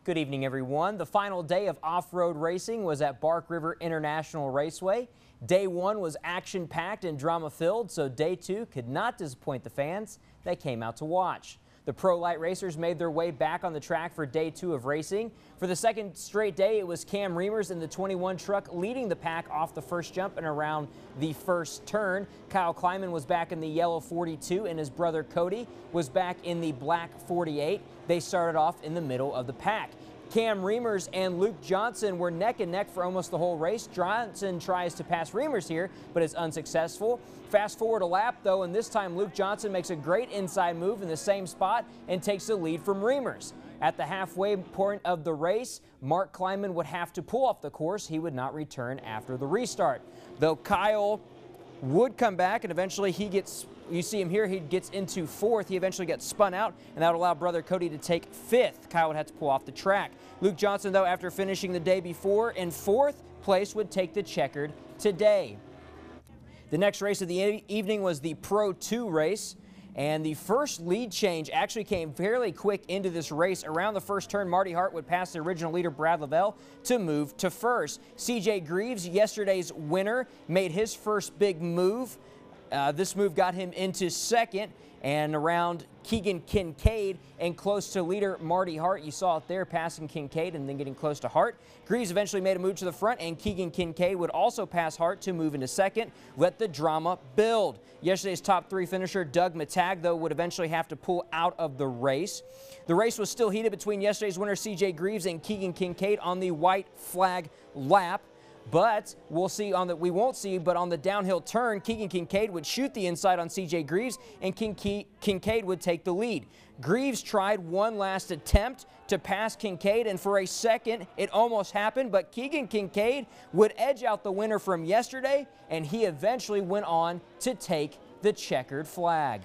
Good evening, everyone. The final day of off-road racing was at Bark River International Raceway. Day one was action-packed and drama-filled, so day two could not disappoint the fans that came out to watch. The Prolite racers made their way back on the track for day two of racing. For the second straight day, it was Cam Reimers in the 21 truck leading the pack off the first jump and around the first turn. Kyle Kleiman was back in the yellow 42 and his brother Cody was back in the black 48. They started off in the middle of the pack. Cam Reimers and Luke Johnson were neck and neck for almost the whole race. Johnson tries to pass Reimers here, but is unsuccessful. Fast forward a lap, though, and this time Luke Johnson makes a great inside move in the same spot and takes the lead from Reimers. At the halfway point of the race, Mark Kleiman would have to pull off the course. He would not return after the restart. Though Kyle would come back, and eventually he gets, you see him here, he gets into fourth. He eventually gets spun out, and that would allow brother Cody to take fifth. Kyle would have to pull off the track. Luke Johnson, though, after finishing the day before in fourth place, would take the checkered today. The next race of the evening was the Pro 2 race. And the first lead change actually came fairly quick into this race. Around the first turn, Marty Hart would pass the original leader, Brad Lavelle, to move to first. CJ Greaves, yesterday's winner, made his first big move. This move got him into second and around Keegan Kincaid and close to leader Marty Hart. You saw it there, passing Kincaid and then getting close to Hart. Greaves eventually made a move to the front, and Keegan Kincaid would also pass Hart to move into second. Let the drama build. Yesterday's top three finisher, Doug Matag, though, would eventually have to pull out of the race. The race was still heated between yesterday's winner, CJ Greaves, and Keegan Kincaid on the white flag lap. But we'll see on but on the downhill turn, Keegan Kincaid would shoot the inside on CJ Greaves, and Kincaid would take the lead. Greaves tried one last attempt to pass Kincaid, and for a second it almost happened, but Keegan Kincaid would edge out the winner from yesterday, and he eventually went on to take the checkered flag.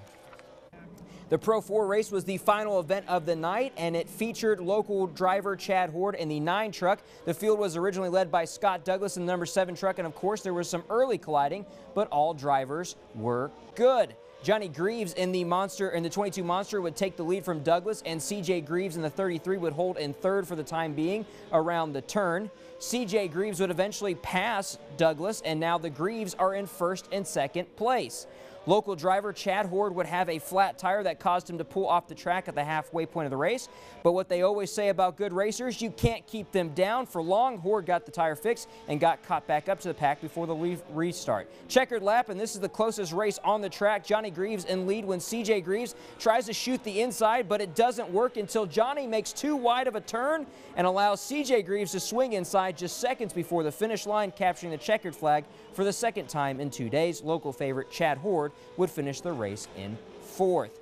The Pro 4 race was the final event of the night, and it featured local driver Chad Horde in the 9 truck. The field was originally led by Scott Douglas in the number 7 truck, and of course there was some early colliding, but all drivers were good. Johnny Greaves in the 22 Monster would take the lead from Douglas, and CJ Greaves in the 33 would hold in third for the time being around the turn. CJ Greaves would eventually pass Douglas, and now the Greaves are in first and second place. Local driver Chad Horde would have a flat tire that caused him to pull off the track at the halfway point of the race. But what they always say about good racers, you can't keep them down for long. Horde got the tire fixed and got caught back up to the pack before the restart. Checkered lap, and this is the closest race on the track. Johnny Greaves in lead when CJ Greaves tries to shoot the inside, but it doesn't work until Johnny makes too wide of a turn and allows CJ Greaves to swing inside just seconds before the finish line, capturing the checkered flag for the second time in 2 days. Local favorite Chad Horde would finish the race in fourth.